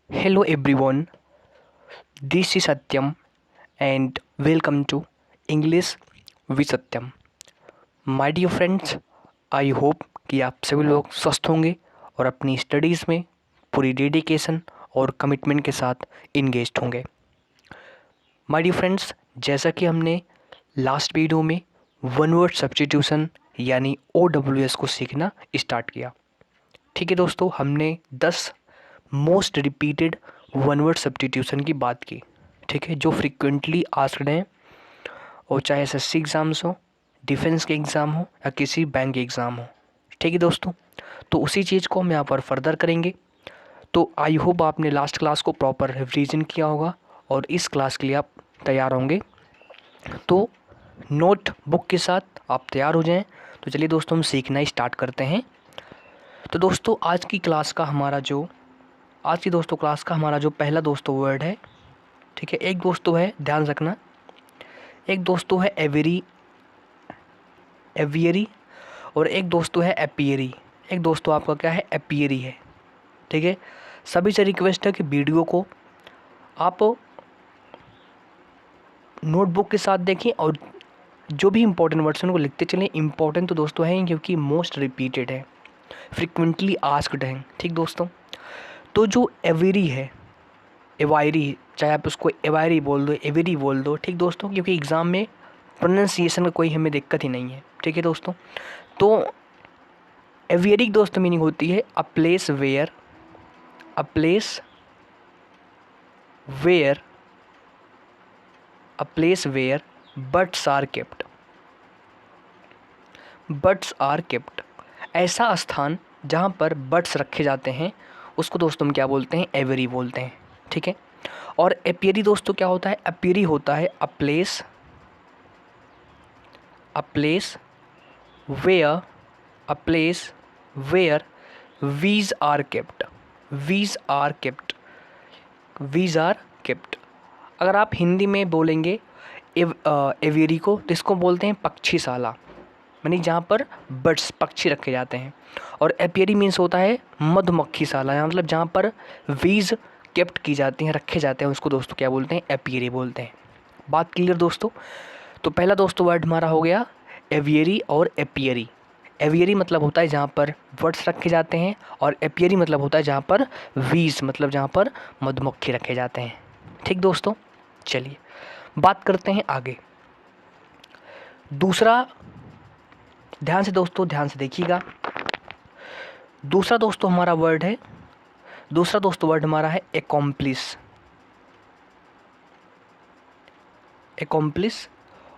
Hello everyone, this is Satyam and welcome to English with Satyam. My dear friends, I hope कि आप सभी लोग स्वस्थ होंगे और अपनी स्टडीज़ में पूरी डेडिकेशन और कमिटमेंट के साथ इंगेज्ड होंगे। माय डियर फ्रेंड्स, जैसा कि हमने लास्ट वीडियो में वन वर्ड सब्स्टिट्यूशन यानी OWS को सीखना स्टार्ट किया। ठीक है दोस्तों, हमने 10 most repeated one word substitution की बात की। ठीक है, जो फ्रिक्वेंटली आस्क्ड हैं और चाहे SSC एग्ज़ाम्स हो, डिफेंस के एग्ज़ाम हो या किसी बैंक के एग्ज़ाम हो। ठीक है दोस्तों, तो उसी चीज़ को हम यहाँ पर फर्दर करेंगे। तो आई होप आपने लास्ट क्लास को प्रॉपर रिवीजन किया होगा और इस क्लास के लिए आप तैयार होंगे। तो नोट बुक के साथ आप तैयार हो जाएं। तो चलिए दोस्तों, हम सीखना स्टार्ट करते हैं। तो दोस्तों, आज की क्लास का हमारा जो पहला दोस्तों वर्ड है, ठीक है, एक दोस्तों है, ध्यान रखना, एक दोस्तों है एवियरी और एक दोस्तों है एपियरी। एक दोस्तों आपका क्या है, एपियरी है। ठीक है, सभी से रिक्वेस्ट है कि वीडियो को आप नोटबुक के साथ देखें और जो भी इंपॉर्टेंट वर्ड्स हैं उनको लिखते चलें। इंपॉर्टेंट तो दोस्तों हैं क्योंकि मोस्ट रिपीटेड है, फ्रिक्वेंटली आस्क्ड हैं। ठीक दोस्तों, तो जो एवियरी है, एवायरी, चाहे आप उसको एवायरी बोल दो, एवेरी बोल दो, ठीक दोस्तों, क्योंकि एग्ज़ाम में प्रोनाउंसिएशन का कोई हमें दिक्कत ही नहीं है। ठीक है दोस्तों, तो एवियरी दोस्तों मीनिंग होती है a place where birds are kept. ऐसा स्थान जहाँ पर बर्ड्स रखे जाते हैं उसको दोस्तों हम क्या बोलते हैं, एवियरी बोलते हैं। ठीक है, और एपियरी दोस्तों क्या होता है, एपियरी होता है a place where bees are kept. अगर आप हिंदी में बोलेंगे एवियरी को तो इसको बोलते हैं पक्षीशाला, यानी जहाँ पर बर्ड्स पक्षी रखे जाते हैं। और एपियरी मीन्स होता है मधुमक्खीशाला, यहाँ मतलब जहाँ पर वीज केप्ट की जाती हैं, रखे जाते हैं, उसको दोस्तों क्या बोलते हैं, एपियरी बोलते हैं। बात क्लियर दोस्तों। तो पहला दोस्तों वर्ड हमारा हो गया एवियरी और एपियरी। एवियरी मतलब होता है जहाँ पर बर्ड्स रखे जाते हैं और एपियरी मतलब होता है जहाँ पर वीज मतलब जहाँ पर मधुमक्खी रखे जाते हैं। ठीक दोस्तों, चलिए बात करते हैं आगे। दूसरा, ध्यान से देखिएगा। दूसरा दोस्तों हमारा है एकॉम्प्लिस।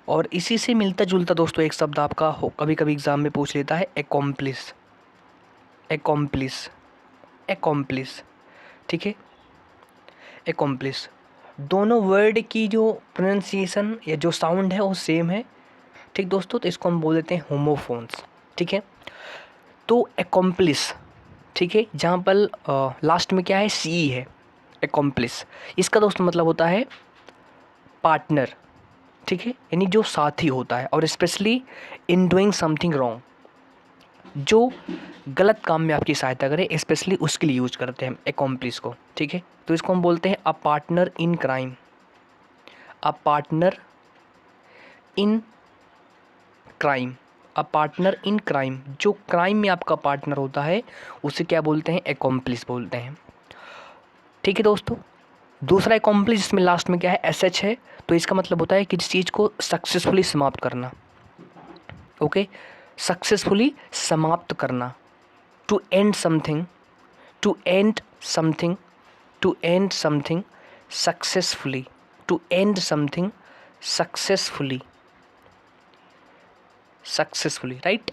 और इसी से मिलता जुलता दोस्तों एक शब्द आपका हो, कभी कभी एग्जाम में पूछ लेता है, एकॉम्प्लिस। ठीक है, एकॉम्प्लिस। दोनों वर्ड की जो प्रोनाउंसिएशन या जो साउंड है वो सेम है। ठीक दोस्तों, तो इसको हम बोल देते हैं होमोफोन्स। ठीक है, तो एकॉम्प्लिस, ठीक है, जहाँ पर लास्ट में क्या है, सी है, एकॉम्प्लिस। इसका दोस्तों मतलब होता है पार्टनर। ठीक है, यानी जो साथी होता है, और specially in doing something wrong, जो गलत काम में आपकी सहायता करे, स्पेशली उसके लिए यूज करते हैं एकॉम्प्लिस को। ठीक है, तो इसको हम बोलते हैं a partner in crime. A partner in crime, जो क्राइम में आपका पार्टनर होता है उसे क्या बोलते हैं, एकॉम्प्लिस बोलते हैं। ठीक है दोस्तों, दूसरा एकॉम्प्लिस जिसमें लास्ट में क्या है, SH है, तो इसका मतलब होता है किसी चीज़ को सक्सेसफुली समाप्त करना। ओके, सक्सेसफुली समाप्त करना, to end something successfully, right,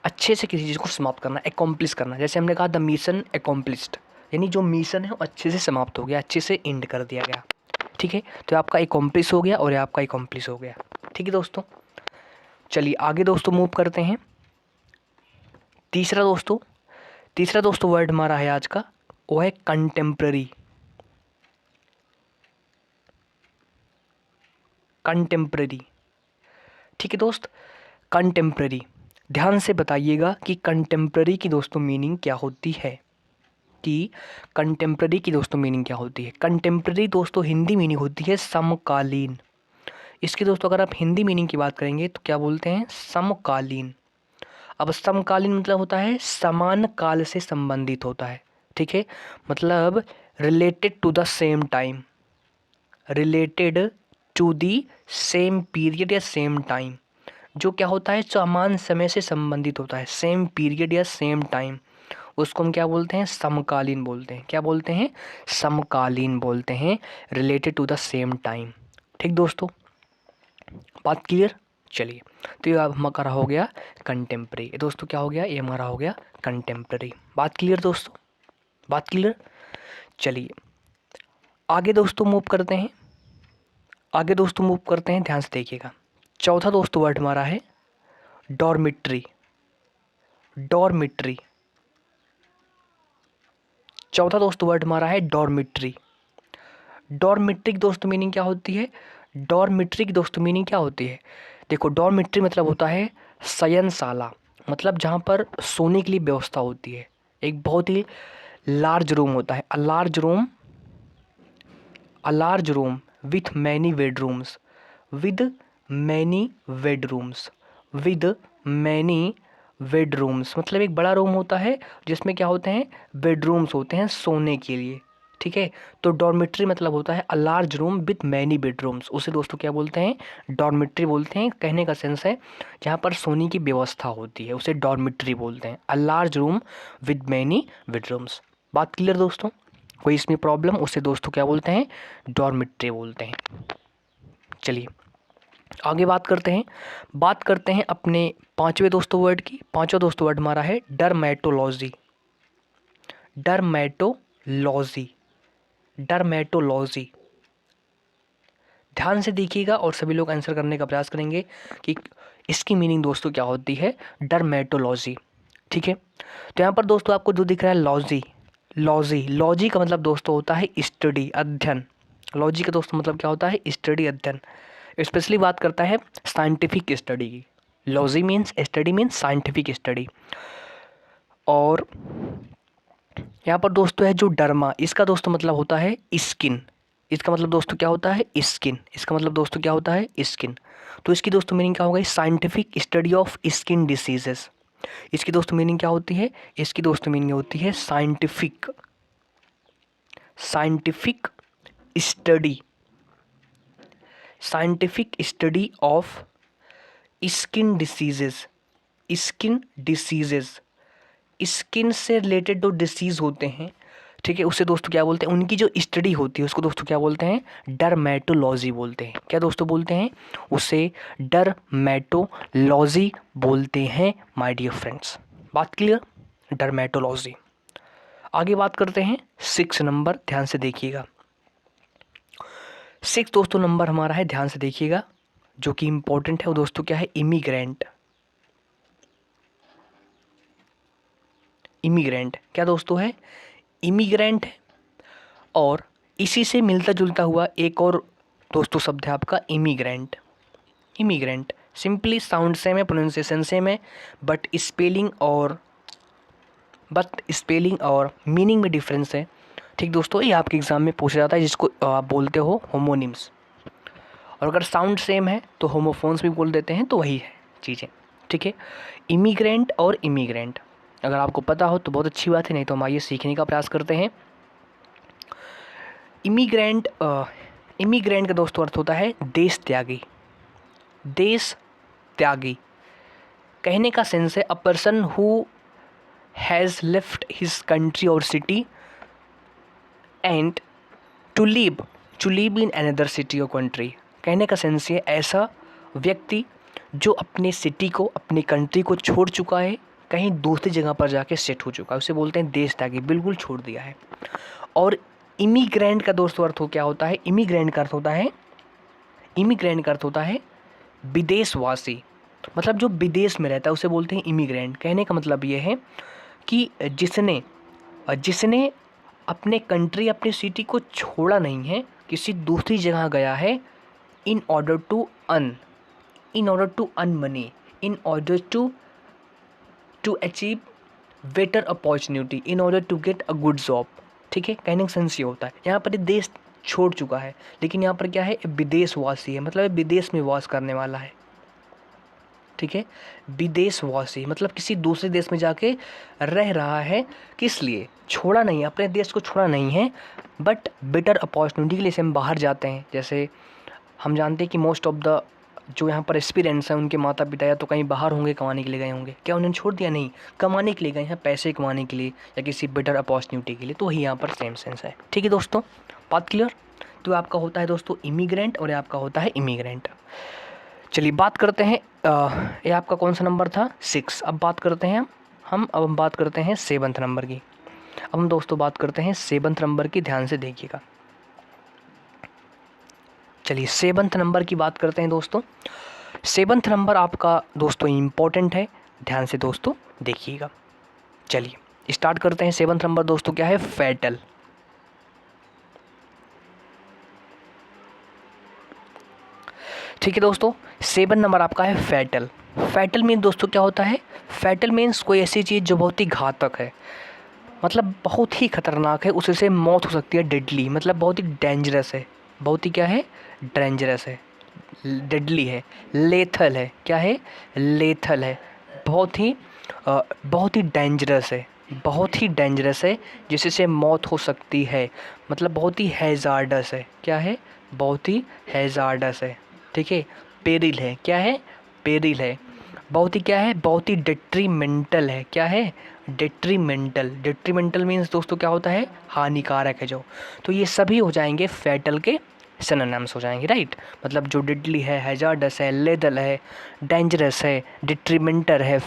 अच्छे से किसी चीज़ को समाप्त करना, एकॉम्प्लिश करना। जैसे हमने कहा द मिशन एकॉम्प्लिश्ड, यानी जो मिशन है वो अच्छे से समाप्त हो गया, अच्छे से एंड कर दिया गया। ठीक है, तो आपका एकॉम्प्लिश हो गया और आपका एकॉम्प्लिश हो गया। ठीक है दोस्तों, चलिए आगे दोस्तों मूव करते हैं। तीसरा दोस्तों वर्ड हमारा है आज का, वो है कंटेम्प्ररी। ठीक है दोस्त, कंटेम्प्ररी, ध्यान से बताइएगा कि कंटेम्प्ररी की दोस्तों मीनिंग क्या होती है। कि कंटेम्प्रेरी की दोस्तों मीनिंग क्या होती है। कंटेम्प्रेरी दोस्तों हिंदी मीनिंग होती है समकालीन। इसकी दोस्तों अगर आप हिंदी मीनिंग की बात करेंगे तो क्या बोलते हैं, समकालीन। अब समकालीन मतलब होता है समान काल से संबंधित होता है, ठीक है, मतलब related to the same time, related to the same period या सेम टाइम, जो क्या होता है समान समय से संबंधित होता है, सेम पीरियड या सेम टाइम, उसको हम क्या बोलते हैं, समकालीन बोलते हैं। क्या बोलते हैं, समकालीन बोलते हैं, related to the same time. ठीक दोस्तों, बात क्लियर। चलिए, तो ये अब हमारा हो गया कंटेम्प्रेरी। दोस्तों क्या हो गया, ये हमारा हो गया कंटेम्प्रेरी। बात क्लियर दोस्तों, बात क्लियर। चलिए आगे दोस्तों मूव करते हैं, आगे दोस्तों मूव करते हैं, ध्यान से देखिएगा। चौथा दोस्तों वर्ड हमारा है डॉर्मिट्री। डॉर्मिट्री, चौथा दोस्तों वर्ड हमारा है डॉर्मिट्री। डॉर्मिट्री की दोस्तों मीनिंग क्या होती है, डॉर्मिट्री की दोस्तों मीनिंग क्या होती है। देखो डॉर्मिट्री मतलब होता है शयनशाला, मतलब जहाँ पर सोने के लिए व्यवस्था होती है। एक बहुत ही लार्ज रूम होता है, a large room with many bedrooms, with many bedrooms, with many bedrooms, मतलब एक बड़ा रूम होता है जिसमें क्या होते हैं, बेडरूम्स होते हैं सोने के लिए। ठीक है, तो डॉर्मिट्री मतलब होता है a large room with many bedrooms, उसे दोस्तों क्या बोलते हैं, डॉर्मिट्री बोलते हैं। कहने का सेंस है जहाँ पर सोने की व्यवस्था होती है उसे डॉर्मिट्री बोलते हैं, अ large room with many bedrooms. बात क्लियर दोस्तों, कोई इसमें प्रॉब्लम, उसे दोस्तों क्या बोलते हैं, डॉर्मिट्री बोलते हैं। चलिए आगे बात करते हैं, बात करते हैं अपने पांचवें दोस्तों वर्ड की। पांचवा दोस्तों वर्ड हमारा है डर्मेटोलॉजी। डर्मेटोलॉजी, डर्मेटोलॉजी, ध्यान से देखिएगा और सभी लोग आंसर करने का प्रयास करेंगे कि इसकी मीनिंग दोस्तों क्या होती है, डर्मेटोलॉजी। ठीक है, तो यहाँ पर दोस्तों आपको जो दिख रहा है लॉजी, लॉजी, लॉजी का मतलब दोस्तों होता है स्टडी, अध्ययन। लॉजी का दोस्तों मतलब क्या होता है, स्टडी, अध्ययन। स्पेशली बात करता है साइंटिफिक स्टडी की। Logy means study, means scientific study. और यहाँ पर दोस्तों है जो डर्मा, इसका दोस्तों मतलब होता है स्किन। इसका मतलब दोस्तों क्या होता है, स्किन। इसका मतलब दोस्तों क्या होता है, स्किन। तो इसकी दोस्तों मीनिंग क्या होगा, scientific study of skin diseases. इसकी दोस्तों मीनिंग क्या होती है, इसकी दोस्तों मीनिंग होती है scientific, scientific study, scientific study of skin diseases, skin diseases, skin से रिलेटेड जो डिसीज़ होते हैं, ठीक है, उसे दोस्तों क्या बोलते हैं, उनकी जो स्टडी होती है उसको दोस्तों क्या बोलते हैं, डर्मेटोलॉजी बोलते हैं। क्या दोस्तों बोलते हैं, उसे डर्मेटोलॉजी बोलते हैं माय डियर फ्रेंड्स। बात क्लियर, डर्मेटोलॉजी। आगे बात करते हैं 6 नंबर, ध्यान से देखिएगा। 6 दोस्तों नंबर हमारा है, ध्यान से देखिएगा, जो कि इंपॉर्टेंट है वो दोस्तों क्या है, इमिग्रेंट। इमिग्रेंट क्या दोस्तों है, इमिग्रेंट है। और इसी से मिलता जुलता हुआ एक और दोस्तों शब्द है आपका immigrant. Immigrant simply sound same है, प्रोनाउंसिएशन सेम है, बट स्पेलिंग और मीनिंग में डिफरेंस है। ठीक दोस्तों, ये आपके एग्जाम में पूछा जाता है, जिसको आप बोलते हो होमोनिम्स। और अगर साउंड सेम है तो होमोफोन्स भी बोल देते हैं, तो वही है चीज़ें। ठीक है, इमिग्रेंट और इमिग्रेंट अगर आपको पता हो तो बहुत अच्छी बात है, नहीं तो हम आइए सीखने का प्रयास करते हैं। इमिग्रेंट, इमिग्रेंट का दोस्तों अर्थ होता है देश त्यागी, देश त्यागी। कहने का सेंस है a person who has left his country और city and to live in another city और कंट्री। कहने का सेंस है ऐसा व्यक्ति जो अपने सिटी को, अपनी कंट्री को छोड़ चुका है, कहीं दूसरी जगह पर जाके सेट हो चुका है, उसे बोलते हैं देश त्यागी, बिल्कुल छोड़ दिया है। और इमिग्रेंट का दोस्तों अर्थ क्या होता है, इमिग्रेंट का अर्थ होता है, इमिग्रेंट का अर्थ होता है विदेशवासी, मतलब जो विदेश में रहता है उसे बोलते हैं इमिग्रेंट। कहने का मतलब ये है कि जिसने जिसने अपने कंट्री, अपनी सिटी को छोड़ा नहीं है, किसी दूसरी जगह गया है, in order to earn money, in order to achieve better opportunity in order to get a good job. ठीक है, कहने का सेंस ये होता है यहाँ पर ये देश छोड़ चुका है, लेकिन यहाँ पर क्या है, विदेशवासी है, मतलब विदेश में वास करने वाला है। ठीक है, विदेशवासी मतलब किसी दूसरे देश में जाके रह रहा है। किस लिए? छोड़ा नहीं, अपने देश को छोड़ा नहीं है, बट बेटर अपॉर्चुनिटी के लिए से हम बाहर जाते हैं। जैसे हम जानते हैं कि मोस्ट ऑफ द जो यहाँ पर एक्सपीरियंस हैं उनके माता पिता या तो कहीं बाहर होंगे, कमाने के लिए गए होंगे। क्या उन्होंने छोड़ दिया? नहीं, कमाने के लिए गए हैं, पैसे कमाने के लिए या किसी बेटर अपॉर्चुनिटी के लिए। तो वही यहाँ पर सेम सेंस है। ठीक है दोस्तों, बात क्लियर? तो आपका होता है दोस्तों इमिग्रेंट और आपका होता है इमिग्रेंट। चलिए बात करते हैं, ये आपका कौन सा नंबर था? 6। अब बात करते हैं अब हम बात करते हैं 7th नंबर की। अब हम दोस्तों बात करते हैं 7th नंबर की, ध्यान से देखिएगा। चलिए 7th नंबर की बात करते हैं दोस्तों। 7th नंबर आपका दोस्तों इम्पोर्टेंट है, ध्यान से दोस्तों देखिएगा। चलिए स्टार्ट करते हैं। 7th नंबर दोस्तों क्या है? फैटल। ठीक है दोस्तों, 7 नंबर आपका है फैटल। फैटल मीन दोस्तों क्या होता है? फैटल मीन्स कोई ऐसी चीज़ जो बहुत ही घातक है, मतलब बहुत ही खतरनाक है, उससे मौत हो सकती है। डेडली मतलब बहुत ही डेंजरस है, बहुत ही क्या है? डेंजरस है, डेडली है, लेथल है। क्या है? लेथल है, बहुत ही डेंजरस है, बहुत ही डेंजरस है, जिससे मौत हो सकती है। मतलब बहुत ही हैज़ार्डस है। क्या है? बहुत ही हैज़ार्डस है। ठीक है, पेरिल है। क्या है? पेरिल है। बहुत ही क्या है? बहुत ही डेट्रीमेंटल है। क्या है? डेट्रीमेंटल। डेट्रीमेंटल मीन्स दोस्तों क्या होता है? हानिकारक है जो। तो ये सभी हो जाएंगे फैटल के सिनोनिम्स हो जाएंगे, राइट। मतलब जो डेडली है, हैजार्डस है, लेदल है, डेंजरस है, डिट्रीमेंटर है,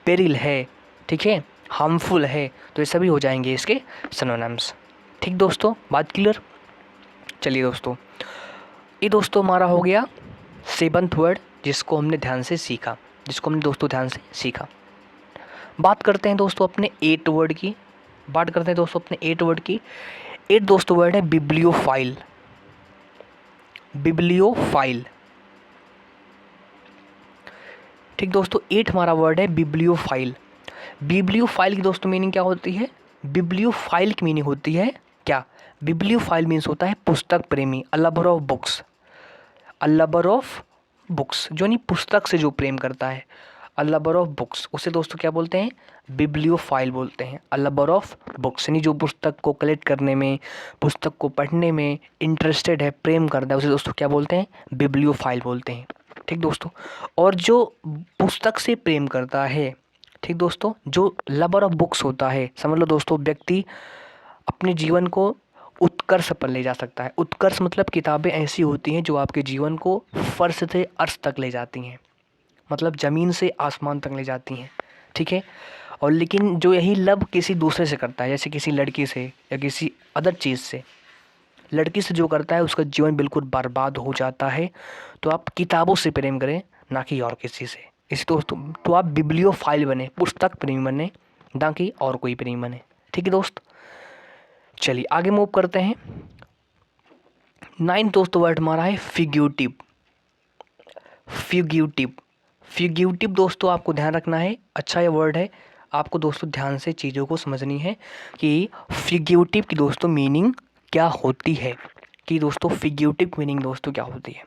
पेरिल है, ठीक है, हार्मफुल है, तो ये सभी हो जाएंगे इसके सिनोनिम्स। ठीक दोस्तों, बात क्लियर? चलिए दोस्तों, ये दोस्तों हमारा हो गया 7th वर्ड, जिसको हमने ध्यान से सीखा, जिसको हमने दोस्तों ध्यान से सीखा। बात करते हैं दोस्तों अपने 8 वर्ड की। बात करते हैं दोस्तों अपने 8 वर्ड की। 8 दोस्तों वर्ड है बिब्लियोफाइल। बिब्लियोफाइल। ठीक दोस्तों, 8 हमारा वर्ड है बिब्लियोफाइल। बिब्लियोफाइल की दोस्तों मीनिंग क्या होती है? बिब्लियोफाइल की मीनिंग होती है क्या? बिब्लियोफाइल मीन्स होता है पुस्तक प्रेमी, a lover of books. A lover of books, जो नहीं पुस्तक से जो प्रेम करता है, अ लवर ऑफ बुक्स, उसे दोस्तों क्या बोलते हैं? बिब्लियोफाइल बोलते हैं। अ लवर ऑफ बुक्स यानी जो पुस्तक को कलेक्ट करने में, पुस्तक को पढ़ने में इंटरेस्टेड है, प्रेम करता है, उसे दोस्तों क्या बोलते हैं? बिब्लियोफाइल बोलते हैं। ठीक दोस्तों, और जो पुस्तक से प्रेम करता है, ठीक दोस्तों, जो लवर ऑफ बुक्स होता है, समझ लो दोस्तों व्यक्ति अपने जीवन को उत्कर्ष पर ले जा सकता है। उत्कर्ष मतलब किताबें ऐसी होती हैं जो आपके जीवन को फर्श से अर्श तक ले जाती हैं, मतलब ज़मीन से आसमान तक ले जाती हैं। ठीक है, और लेकिन जो यही लव किसी दूसरे से करता है, जैसे किसी लड़की से या किसी अदर चीज़ से, लड़की से जो करता है उसका जीवन बिल्कुल बर्बाद हो जाता है। तो आप किताबों से प्रेम करें, ना कि और किसी से। इस दोस्तों तो आप बिब्लियोफाइल बने, पुस्तक प्रेमी बने, ना कि और कोई प्रेमी बने। ठीक है दोस्त, चलिए आगे मूव करते हैं। 9th दोस्तों वर्ड हमारा है फिग्यूटिव। फिग्यूटिव। फिग्यूटिव दोस्तों आपको ध्यान रखना है, अच्छा ये वर्ड है, आपको दोस्तों ध्यान से चीज़ों को समझनी है कि फिग्यूटिव की दोस्तों मीनिंग क्या होती है। कि दोस्तों फिग्यूटिव मीनिंग दोस्तों क्या होती है?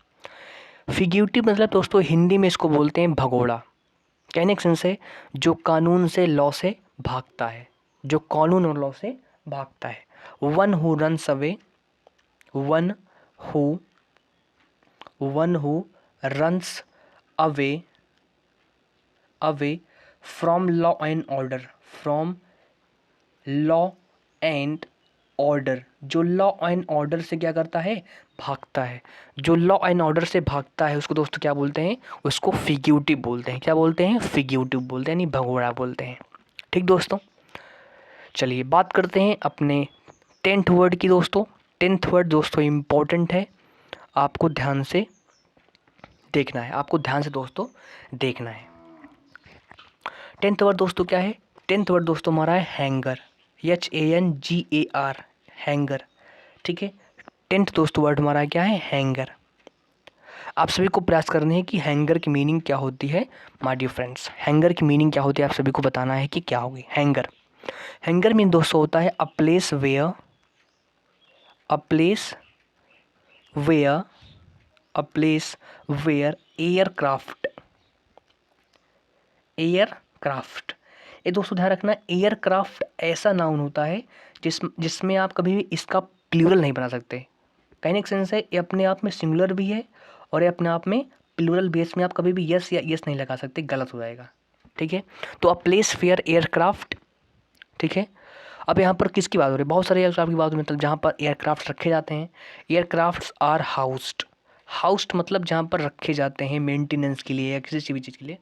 फिग्यूटिव मतलब दोस्तों हिंदी में इसको बोलते हैं भगोड़ा। कहने का सेंस है जो कानून से, लॉ से भागता है, जो कानून और लॉ से भागता है। One who runs away, one who runs away away from law and order, from law and order, जो लॉ एंड ऑर्डर से क्या करता है? भागता है। जो लॉ एंड ऑर्डर से भागता है उसको दोस्तों क्या बोलते हैं? उसको फिग्यूटिव बोलते हैं। क्या बोलते हैं? फिग्यूटिव बोलते हैं, यानी भगोड़ा बोलते हैं। ठीक दोस्तों, चलिए बात करते हैं अपने 10th वर्ड की दोस्तों। 10th वर्ड दोस्तों इम्पोर्टेंट है, आपको ध्यान से देखना है, आपको ध्यान से दोस्तों देखना है। 10th वर्ड दोस्तों क्या है? 10th वर्ड दोस्तों हमारा है हैंगर, HANGAR, हैंगर। ठीक है, 10th दोस्तों वर्ड हमारा क्या है? हैंगर। आप सभी को प्रयास करने हैं कि हैंगर की मीनिंग क्या होती है माय डियर फ्रेंड्स। हैंगर की मीनिंग क्या होती है आप सभी को बताना है कि क्या होगी हैंगर। हैंगर मीन दोस्तों होता है a place where where a place where aircraft. ये दोस्तों ध्यान रखना, एयरक्राफ्ट ऐसा नाउन होता है जिसमें आप कभी भी इसका प्लूरल नहीं बना सकते। कहने का सेंस है ये अपने आप में सिंगुलर भी है और ये अपने आप में प्लूरल भी है। इसमें आप कभी भी यस या यस नहीं लगा सकते, गलत हो जाएगा। ठीक है, तो अ प्लेस वेयर एयरक्राफ्ट। ठीक है, अब यहाँ पर किसकी बात हो रही है? बहुत सारे एयरक्राफ्ट की बात हो रही है, मतलब जहाँ पर एयरक्राफ्ट रखे जाते हैं। एयरक्राफ्ट्स आर हाउस्ड मतलब जहाँ पर रखे जाते हैं मेंटेनेंस के लिए या किसी भी चीज़ के लिए,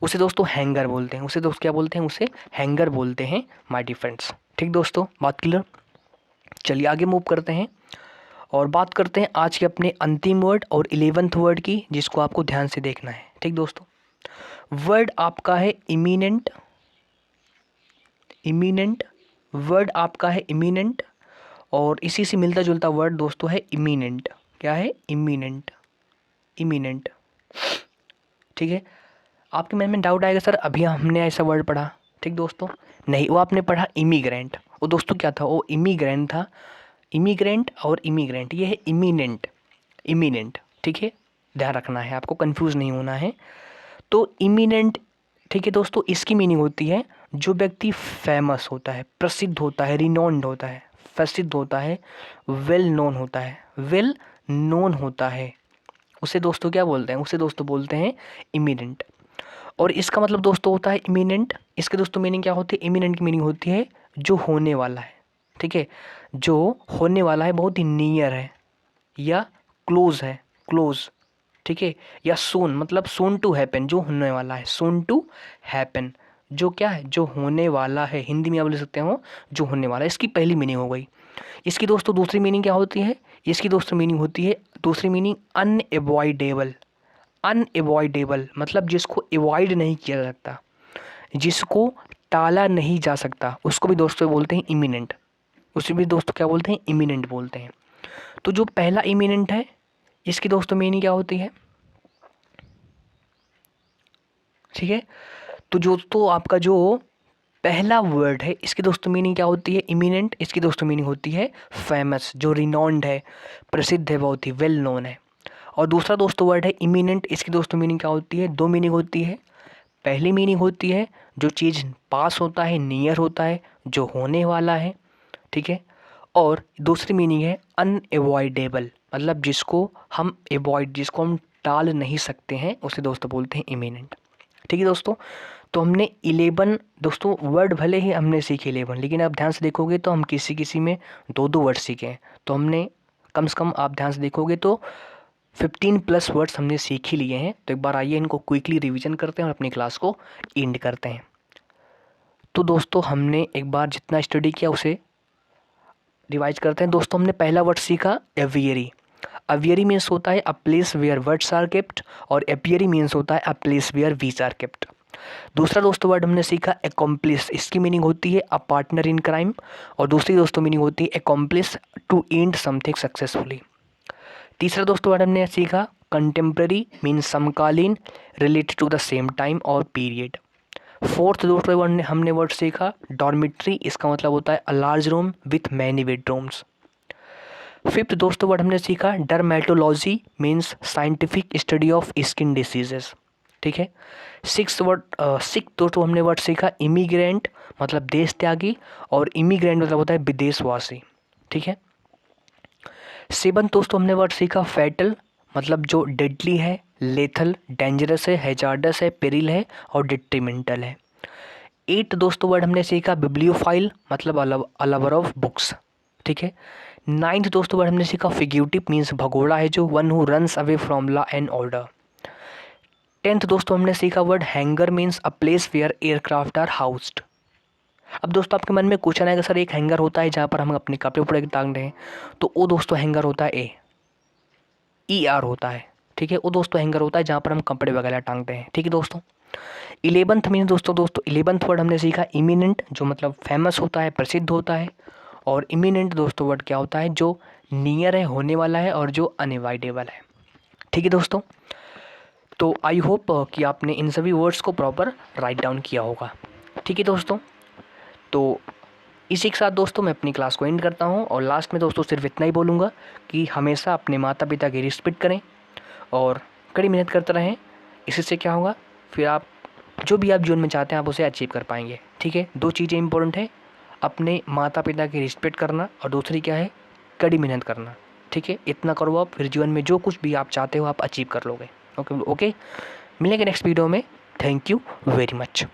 उसे दोस्तों हैंगर बोलते हैं। उसे दोस्त क्या बोलते हैं? उसे हैंगर बोलते हैं माय डियर फ्रेंड्स। ठीक दोस्तों, बात क्लियर। चलिए आगे मूव करते हैं और बात करते हैं आज के अपने अंतिम वर्ड और 11th वर्ड की, जिसको आपको ध्यान से देखना है। ठीक दोस्तों, वर्ड आपका है इमीनेंट। वर्ड आपका है इमीनेंट और इसी से मिलता जुलता वर्ड दोस्तों है इमीनेंट। क्या है? इमीनेंट। ठीक है, आपके मन में डाउट आएगा सर अभी हमने ऐसा वर्ड पढ़ा। ठीक दोस्तों, नहीं, वो आपने पढ़ा इमिग्रेंट। वो दोस्तों क्या था? वो इमिग्रेंट था। इमिग्रेंट और इमिग्रेंट ये है इमीनेंट। ठीक है, ध्यान रखना है, आपको कंफ्यूज नहीं होना है। तो इमीनेंट, ठीक है दोस्तों, इसकी मीनिंग होती है जो व्यक्ति फेमस होता है, प्रसिद्ध होता है, रिनोन्ड होता है, प्रसिद्ध होता है, वेल नोन होता है, उसे दोस्तों क्या बोलते हैं? उसे दोस्तों बोलते हैं इमीनेंट। और इसका मतलब दोस्तों होता है इमीनेंट। इसके दोस्तों मीनिंग क्या होती है? इमीनेंट की मीनिंग होती है जो होने वाला है। ठीक है, जो होने वाला है, बहुत ही नियर है या क्लोज है, क्लोज। ठीक है, या सून मतलब सून टू हैपन, जो होने वाला है, सून टू हैपन, जो क्या है? जो होने वाला है। हिंदी में आप बोल सकते हो जो होने वाला है। इसकी पहली मीनिंग हो गई। इसकी दोस्तों दूसरी मीनिंग क्या होती है? इसकी दोस्तों मीनिंग होती है, दूसरी मीनिंग अनएवॉइडेबल मतलब जिसको अवॉइड नहीं किया जा सकता, जिसको टाला नहीं जा सकता, उसको भी दोस्तों बोलते हैं इमिनेंट। उसे भी दोस्तों क्या बोलते हैं? इमिनेंट बोलते हैं। तो जो पहला इमिनेंट है, इसकी दोस्तों मीनिंग क्या होती है? ठीक है, तो जो तो आपका जो पहला वर्ड है, इसकी दोस्तों मीनिंग क्या होती है? इमिनेंट। इसकी दोस्तों मीनिंग होती है फेमस, जो रिनॉन्ड है, प्रसिद्ध है, बहुत ही वेल नोन है। और दूसरा दोस्तों वर्ड है इमिनेंट। इसकी दोस्तों मीनिंग क्या होती है? दो मीनिंग होती है। पहली मीनिंग होती है जो चीज़ पास होता है, नियर होता है, जो होने वाला है। ठीक है, और दूसरी मीनिंग है अनएवॉइडेबल मतलब जिसको हम टाल नहीं सकते हैं, उसे दोस्तों बोलते हैं इमिनेंट। ठीक है दोस्तों, तो हमने 11 दोस्तों वर्ड, भले ही हमने सीखे 11, लेकिन आप ध्यान से देखोगे तो हम किसी में 2 वर्ड सीखे हैं। तो हमने कम से कम, आप ध्यान से देखोगे तो 15+ वर्ड्स हमने सीख ही लिए हैं। तो एक बार आइए इनको क्विकली रिवीजन करते हैं और अपनी क्लास को एंड करते हैं। तो दोस्तों हमने एक बार जितना स्टडी किया उसे रिवाइज करते हैं। दोस्तों हमने पहला वर्ड सीखा एवियरी। अवियरी मीन्स होता है a place where words are kept, और एपियरी मीन्स होता है a place where bees are kept. दूसरा दोस्तों वर्ड हमने सीखा एकम्प्लिस। इसकी मीनिंग होती है अ पार्टनर इन क्राइम, और दूसरी दोस्तों मीनिंग होती है accomplish, to end something successfully. तीसरा दोस्तों वर्ड हमने सीखा कंटेम्प्रेरी, मीन्स समकालीन, related to the same time और पीरियड। फोर्थ दोस्तों वर्ड हमने वर्ड सीखा डॉर्मिट्री। इसका मतलब होता है a large room with many bedrooms. Fifth दोस्तों वर्ड हमने सीखा dermatology, means scientific study of skin diseases. ठीक है, सिक्स दोस्तों हमने वर्ड सीखा इमिग्रेंट मतलब देश त्यागी, और इमिग्रेंट मतलब होता है विदेशवासी। ठीक है, सेवन दोस्तों हमने वर्ड सीखा फैटल मतलब जो डेडली है, लेथल, डेंजरस है, हैजार्डस है, पेरिल है और डिट्रीमेंटल है। 8 दोस्तों वर्ड हमने सीखा बिब्लियोफाइल मतलब लवर ऑफ बुक्स। ठीक है, 9th दोस्तों वर्ड हमने सीखा फिग्यूटिव मीन्स भगोड़ा है, जो one who runs away from law and order. 10th दोस्तों हमने सीखा word hangar means a place where aircraft are housed. अब दोस्तों आपके मन में क्वेश्चन आएगा सर एक हैंगर होता है जहाँ पर हम अपने कपड़े उपड़े टांग रहे हैं, तो वो दोस्तों हैंगर होता है ER होता है। ठीक है, वो दोस्तों हैंगर होता है जहाँ पर हम कपड़े वगैरह टांगते हैं। ठीक है दोस्तों, 11th मीन्स दोस्तों 11th वर्ड हमने सीखा इमिनेंट, जो मतलब फेमस होता है, प्रसिद्ध होता है। और इमिनेंट दोस्तों वर्ड क्या होता है? जो नियर है, होने वाला है, और जो अनएवॉइडेबल है। ठीक है दोस्तों, तो आई होप कि आपने इन सभी वर्ड्स को प्रॉपर राइट डाउन किया होगा। ठीक है दोस्तों, तो इसी के साथ दोस्तों मैं अपनी क्लास को एंड करता हूँ और लास्ट में दोस्तों सिर्फ इतना ही बोलूँगा कि हमेशा अपने माता पिता की रिस्पेक्ट करें और कड़ी मेहनत करते रहें। इससे क्या होगा, फिर आप जो भी आप जीवन में चाहते हैं आप उसे अचीव कर पाएंगे। ठीक है, 2 चीज़ें इंपॉर्टेंट है, अपने माता पिता की रिस्पेक्ट करना और दूसरी क्या है, कड़ी मेहनत करना। ठीक है, इतना करो आप, फिर जीवन में जो कुछ भी आप चाहते हो आप अचीव कर लोगे। ओके ओके, मिलेंगे नेक्स्ट वीडियो में। Thank you very much.